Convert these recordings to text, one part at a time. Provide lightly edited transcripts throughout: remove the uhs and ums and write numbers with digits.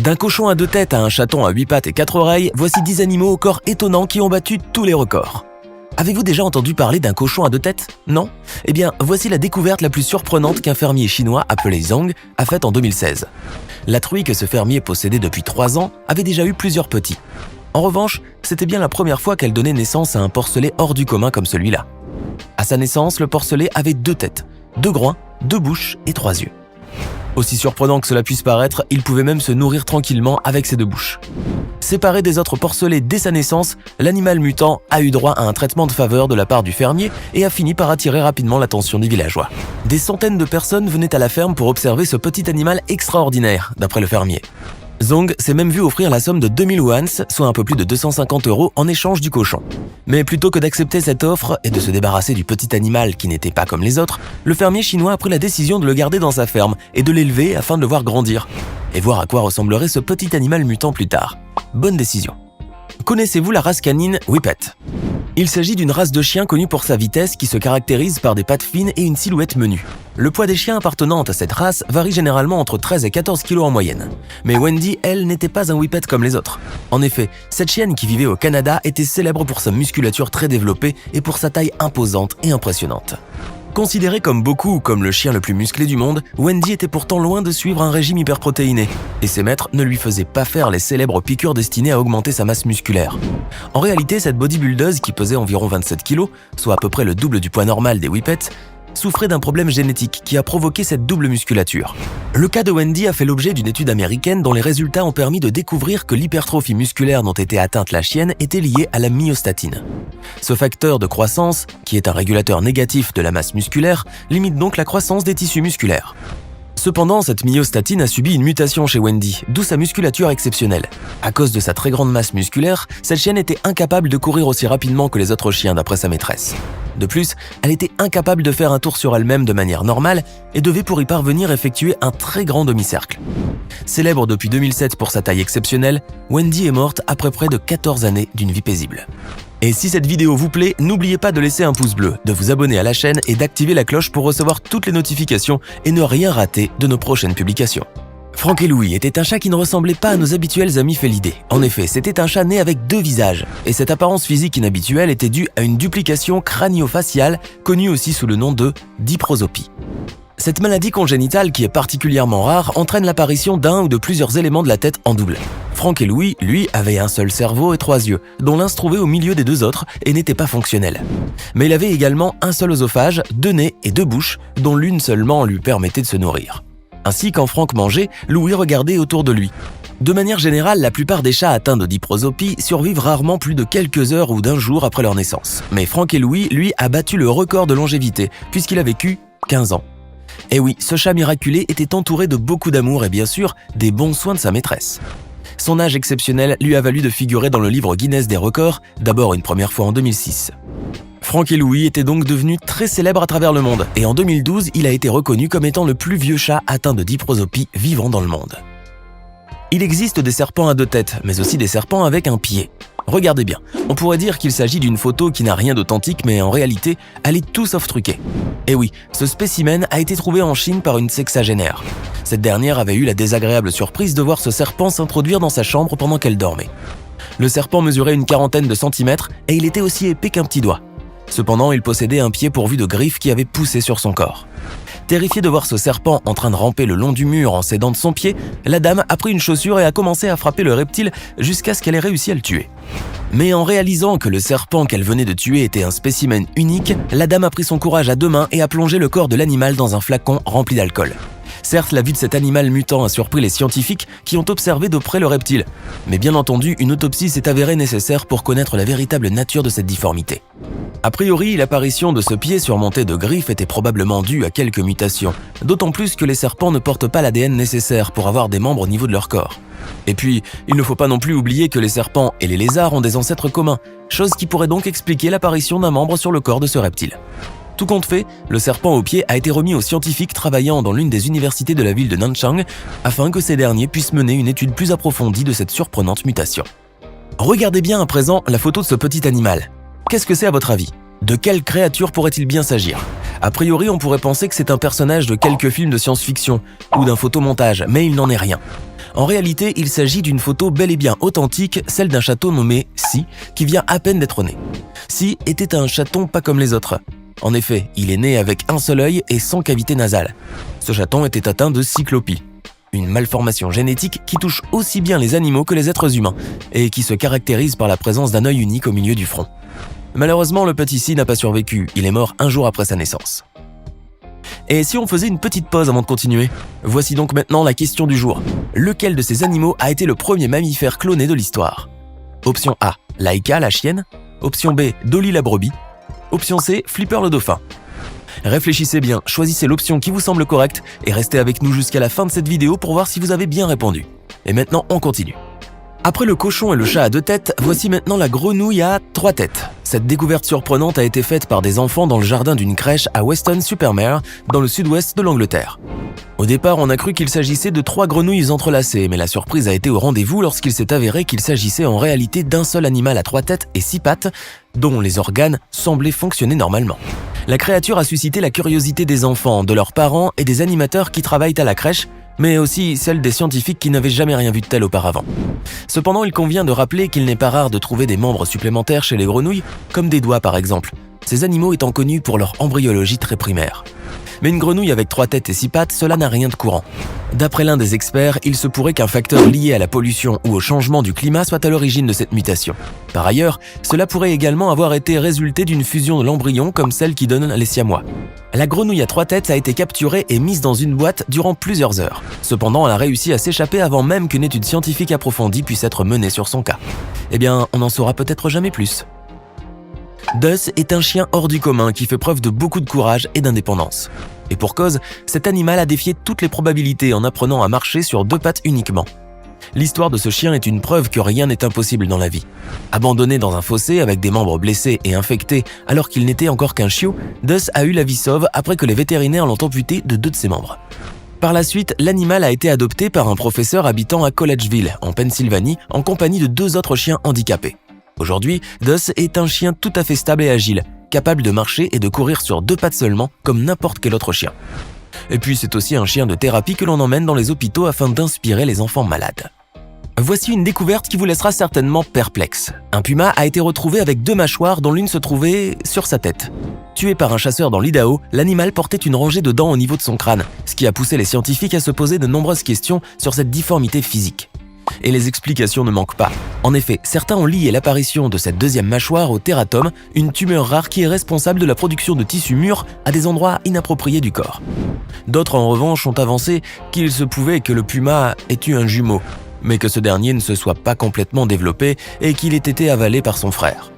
D'un cochon à 2 têtes à un chaton à 8 pattes et 4 oreilles, voici 10 animaux au corps étonnant qui ont battu tous les records. Avez-vous déjà entendu parler d'un cochon à 2 têtes? Non? Eh bien, voici la découverte la plus surprenante qu'un fermier chinois appelé Zhong a faite en 2016. La truie que ce fermier possédait depuis 3 ans avait déjà eu plusieurs petits. En revanche, c'était bien la première fois qu'elle donnait naissance à un porcelet hors du commun comme celui-là. À sa naissance, le porcelet avait 2 têtes, 2 groins, 2 bouches et 3 yeux. Aussi surprenant que cela puisse paraître, il pouvait même se nourrir tranquillement avec ses 2 bouches. Séparé des autres porcelets dès sa naissance, l'animal mutant a eu droit à un traitement de faveur de la part du fermier et a fini par attirer rapidement l'attention des villageois. Des centaines de personnes venaient à la ferme pour observer ce petit animal extraordinaire, d'après le fermier. Zhong s'est même vu offrir la somme de 2000 wons, soit un peu plus de 250 € en échange du cochon. Mais plutôt que d'accepter cette offre et de se débarrasser du petit animal qui n'était pas comme les autres, le fermier chinois a pris la décision de le garder dans sa ferme et de l'élever afin de le voir grandir et voir à quoi ressemblerait ce petit animal mutant plus tard. Bonne décision. Connaissez-vous la race canine Whippet? Il s'agit d'une race de chiens connue pour sa vitesse qui se caractérise par des pattes fines et une silhouette menue. Le poids des chiens appartenant à cette race varie généralement entre 13 et 14 kg en moyenne. Mais Wendy, elle, n'était pas un Whippet comme les autres. En effet, cette chienne qui vivait au Canada était célèbre pour sa musculature très développée et pour sa taille imposante et impressionnante. Considéré comme beaucoup comme le chien le plus musclé du monde, Wendy était pourtant loin de suivre un régime hyperprotéiné, et ses maîtres ne lui faisaient pas faire les célèbres piqûres destinées à augmenter sa masse musculaire. En réalité, cette bodybuildeuse qui pesait environ 27 kg, soit à peu près le double du poids normal des Whippets, souffrait d'un problème génétique qui a provoqué cette double musculature. Le cas de Wendy a fait l'objet d'une étude américaine dont les résultats ont permis de découvrir que l'hypertrophie musculaire dont était atteinte la chienne était liée à la myostatine. Ce facteur de croissance, qui est un régulateur négatif de la masse musculaire, limite donc la croissance des tissus musculaires. Cependant, cette myostatine a subi une mutation chez Wendy, d'où sa musculature exceptionnelle. À cause de sa très grande masse musculaire, cette chienne était incapable de courir aussi rapidement que les autres chiens d'après sa maîtresse. De plus, elle était incapable de faire un tour sur elle-même de manière normale et devait pour y parvenir effectuer un très grand demi-cercle. Célèbre depuis 2007 pour sa taille exceptionnelle, Wendy est morte après près de 14 années d'une vie paisible. Et si cette vidéo vous plaît, n'oubliez pas de laisser un pouce bleu, de vous abonner à la chaîne et d'activer la cloche pour recevoir toutes les notifications et ne rien rater de nos prochaines publications. Frank et Louie était un chat qui ne ressemblait pas à nos habituels amis félidés. En effet, c'était un chat né avec 2 visages, et cette apparence physique inhabituelle était due à une duplication crânio-faciale, connue aussi sous le nom de diprosopie. Cette maladie congénitale, qui est particulièrement rare, entraîne l'apparition d'un ou de plusieurs éléments de la tête en double. Frank et Louie, lui, avaient un seul cerveau et 3 yeux, dont l'un se trouvait au milieu des 2 autres et n'était pas fonctionnel. Mais il avait également un seul œsophage, 2 nez et 2 bouches, dont l'une seulement lui permettait de se nourrir. Ainsi, quand Frank mangeait, Louie regardait autour de lui. De manière générale, la plupart des chats atteints de diprosopie survivent rarement plus de quelques heures ou d'un jour après leur naissance. Mais Frank et Louie, lui, a battu le record de longévité, puisqu'il a vécu 15 ans. Et oui, ce chat miraculé était entouré de beaucoup d'amour et bien sûr, des bons soins de sa maîtresse. Son âge exceptionnel lui a valu de figurer dans le livre Guinness des records, d'abord une première fois en 2006. Frank et Louie étaient donc devenus très célèbres à travers le monde, et en 2012, il a été reconnu comme étant le plus vieux chat atteint de diprosopie vivant dans le monde. Il existe des serpents à 2 têtes, mais aussi des serpents avec un pied. Regardez bien, on pourrait dire qu'il s'agit d'une photo qui n'a rien d'authentique, mais en réalité, elle est tout sauf truquée. Et oui, ce spécimen a été trouvé en Chine par une sexagénaire. Cette dernière avait eu la désagréable surprise de voir ce serpent s'introduire dans sa chambre pendant qu'elle dormait. Le serpent mesurait une quarantaine de centimètres et il était aussi épais qu'un petit doigt. Cependant, il possédait un pied pourvu de griffes qui avaient poussé sur son corps. Terrifiée de voir ce serpent en train de ramper le long du mur en s'aidant de son pied, la dame a pris une chaussure et a commencé à frapper le reptile jusqu'à ce qu'elle ait réussi à le tuer. Mais en réalisant que le serpent qu'elle venait de tuer était un spécimen unique, la dame a pris son courage à 2 mains et a plongé le corps de l'animal dans un flacon rempli d'alcool. Certes, la vue de cet animal mutant a surpris les scientifiques qui ont observé de près le reptile. Mais bien entendu, une autopsie s'est avérée nécessaire pour connaître la véritable nature de cette difformité. A priori, l'apparition de ce pied surmonté de griffes était probablement due à quelques mutations, d'autant plus que les serpents ne portent pas l'ADN nécessaire pour avoir des membres au niveau de leur corps. Et puis, il ne faut pas non plus oublier que les serpents et les lézards ont des ancêtres communs, chose qui pourrait donc expliquer l'apparition d'un membre sur le corps de ce reptile. Tout compte fait, le serpent au pied a été remis aux scientifiques travaillant dans l'une des universités de la ville de Nanchang afin que ces derniers puissent mener une étude plus approfondie de cette surprenante mutation. Regardez bien à présent la photo de ce petit animal. Qu'est-ce que c'est à votre avis? De quelle créature pourrait-il bien s'agir? A priori, on pourrait penser que c'est un personnage de quelques films de science-fiction ou d'un photomontage, mais il n'en est rien. En réalité, il s'agit d'une photo bel et bien authentique, celle d'un chaton nommé Si, qui vient à peine d'être né. Si était un chaton pas comme les autres. En effet, il est né avec un seul œil et sans cavité nasale. Ce chaton était atteint de cyclopie, une malformation génétique qui touche aussi bien les animaux que les êtres humains et qui se caractérise par la présence d'un œil unique au milieu du front. Malheureusement, le petit Si n'a pas survécu, il est mort un jour après sa naissance. Et si on faisait une petite pause avant de continuer? Voici donc maintenant la question du jour. Lequel de ces animaux a été le premier mammifère cloné de l'histoire? Option A, Laika la chienne. Option B, Dolly la brebis. Option C, Flipper le dauphin. Réfléchissez bien, choisissez l'option qui vous semble correcte et restez avec nous jusqu'à la fin de cette vidéo pour voir si vous avez bien répondu. Et maintenant, on continue. Après le cochon et le chat à 2 têtes, voici maintenant la grenouille à 3 têtes. Cette découverte surprenante a été faite par des enfants dans le jardin d'une crèche à Weston-super-Mare, dans le sud-ouest de l'Angleterre. Au départ, on a cru qu'il s'agissait de 3 grenouilles entrelacées, mais la surprise a été au rendez-vous lorsqu'il s'est avéré qu'il s'agissait en réalité d'un seul animal à 3 têtes et 6 pattes, dont les organes semblaient fonctionner normalement. La créature a suscité la curiosité des enfants, de leurs parents et des animateurs qui travaillent à la crèche, mais aussi celle des scientifiques qui n'avaient jamais rien vu de tel auparavant. Cependant, il convient de rappeler qu'il n'est pas rare de trouver des membres supplémentaires chez les grenouilles, comme des doigts par exemple, ces animaux étant connus pour leur embryologie très primaire. Mais une grenouille avec 3 têtes et 6 pattes, cela n'a rien de courant. D'après l'un des experts, il se pourrait qu'un facteur lié à la pollution ou au changement du climat soit à l'origine de cette mutation. Par ailleurs, cela pourrait également avoir été résulté d'une fusion de l'embryon comme celle qui donne les siamois. La grenouille à 3 têtes a été capturée et mise dans une boîte durant plusieurs heures. Cependant, elle a réussi à s'échapper avant même qu'une étude scientifique approfondie puisse être menée sur son cas. Eh bien, on n'en saura peut-être jamais plus. Dus est un chien hors du commun qui fait preuve de beaucoup de courage et d'indépendance. Et pour cause, cet animal a défié toutes les probabilités en apprenant à marcher sur 2 pattes uniquement. L'histoire de ce chien est une preuve que rien n'est impossible dans la vie. Abandonné dans un fossé avec des membres blessés et infectés alors qu'il n'était encore qu'un chiot, Dus a eu la vie sauve après que les vétérinaires l'ont amputé de 2 de ses membres. Par la suite, l'animal a été adopté par un professeur habitant à Collegeville, en Pennsylvanie, en compagnie de 2 autres chiens handicapés. Aujourd'hui, Dus est un chien tout à fait stable et agile, capable de marcher et de courir sur 2 pattes seulement, comme n'importe quel autre chien. Et puis c'est aussi un chien de thérapie que l'on emmène dans les hôpitaux afin d'inspirer les enfants malades. Voici une découverte qui vous laissera certainement perplexe. Un puma a été retrouvé avec 2 mâchoires dont l'une se trouvait sur sa tête. Tué par un chasseur dans l'Idaho, l'animal portait une rangée de dents au niveau de son crâne, ce qui a poussé les scientifiques à se poser de nombreuses questions sur cette difformité physique. Et les explications ne manquent pas. En effet, certains ont lié l'apparition de cette 2e mâchoire au tératome, une tumeur rare qui est responsable de la production de tissus mûrs à des endroits inappropriés du corps. D'autres en revanche ont avancé qu'il se pouvait que le puma ait eu un jumeau, mais que ce dernier ne se soit pas complètement développé et qu'il ait été avalé par son frère.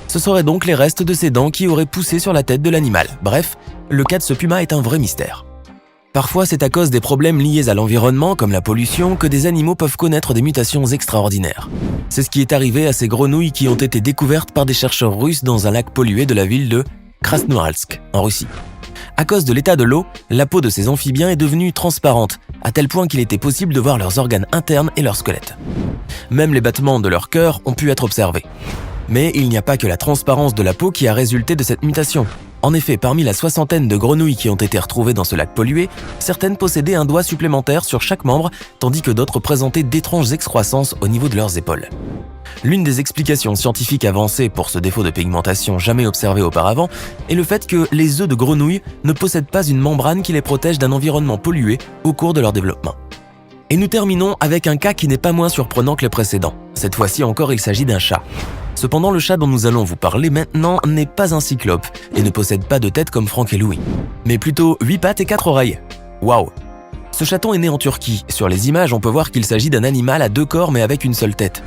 Ce seraient donc les restes de ses dents qui auraient poussé sur la tête de l'animal. Bref, le cas de ce puma est un vrai mystère. Parfois, c'est à cause des problèmes liés à l'environnement, comme la pollution, que des animaux peuvent connaître des mutations extraordinaires. C'est ce qui est arrivé à ces grenouilles qui ont été découvertes par des chercheurs russes dans un lac pollué de la ville de Krasnoyarsk, en Russie. À cause de l'état de l'eau, la peau de ces amphibiens est devenue transparente, à tel point qu'il était possible de voir leurs organes internes et leur squelette. Même les battements de leur cœur ont pu être observés. Mais il n'y a pas que la transparence de la peau qui a résulté de cette mutation. En effet, parmi la 60aine de grenouilles qui ont été retrouvées dans ce lac pollué, certaines possédaient un doigt supplémentaire sur chaque membre, tandis que d'autres présentaient d'étranges excroissances au niveau de leurs épaules. L'une des explications scientifiques avancées pour ce défaut de pigmentation jamais observé auparavant est le fait que les œufs de grenouilles ne possèdent pas une membrane qui les protège d'un environnement pollué au cours de leur développement. Et nous terminons avec un cas qui n'est pas moins surprenant que les précédents. Cette fois-ci encore, il s'agit d'un chat. Cependant, le chat dont nous allons vous parler maintenant n'est pas un cyclope et ne possède pas de tête comme Frank et Louis, mais plutôt 8 pattes et 4 oreilles. Waouh! Ce chaton est né en Turquie. Sur les images, on peut voir qu'il s'agit d'un animal à 2 corps mais avec une seule tête.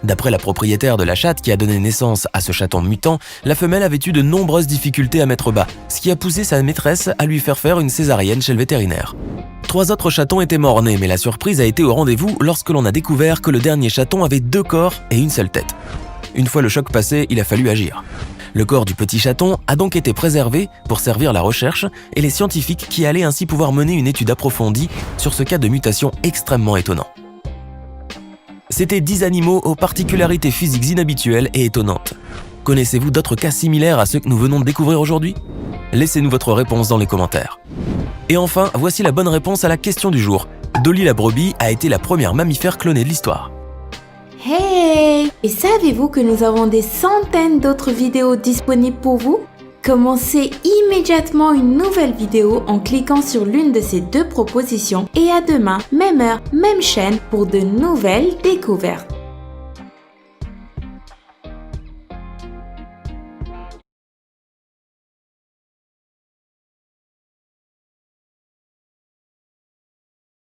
D'après la propriétaire de la chatte qui a donné naissance à ce chaton mutant, la femelle avait eu de nombreuses difficultés à mettre bas, ce qui a poussé sa maîtresse à lui faire une césarienne chez le vétérinaire. 3 autres chatons étaient morts-nés, mais la surprise a été au rendez-vous lorsque l'on a découvert que le dernier chaton avait 2 corps et une seule tête. Une fois le choc passé, il a fallu agir. Le corps du petit chaton a donc été préservé pour servir la recherche et les scientifiques qui allaient ainsi pouvoir mener une étude approfondie sur ce cas de mutation extrêmement étonnant. C'était 10 animaux aux particularités physiques inhabituelles et étonnantes. Connaissez-vous d'autres cas similaires à ceux que nous venons de découvrir aujourd'hui ? Laissez-nous votre réponse dans les commentaires. Et enfin, voici la bonne réponse à la question du jour. Dolly la brebis a été la première mammifère clonée de l'histoire. Hey! Et savez-vous que nous avons des centaines d'autres vidéos disponibles pour vous? Commencez immédiatement une nouvelle vidéo en cliquant sur l'une de ces deux propositions et à demain, même heure, même chaîne pour de nouvelles découvertes.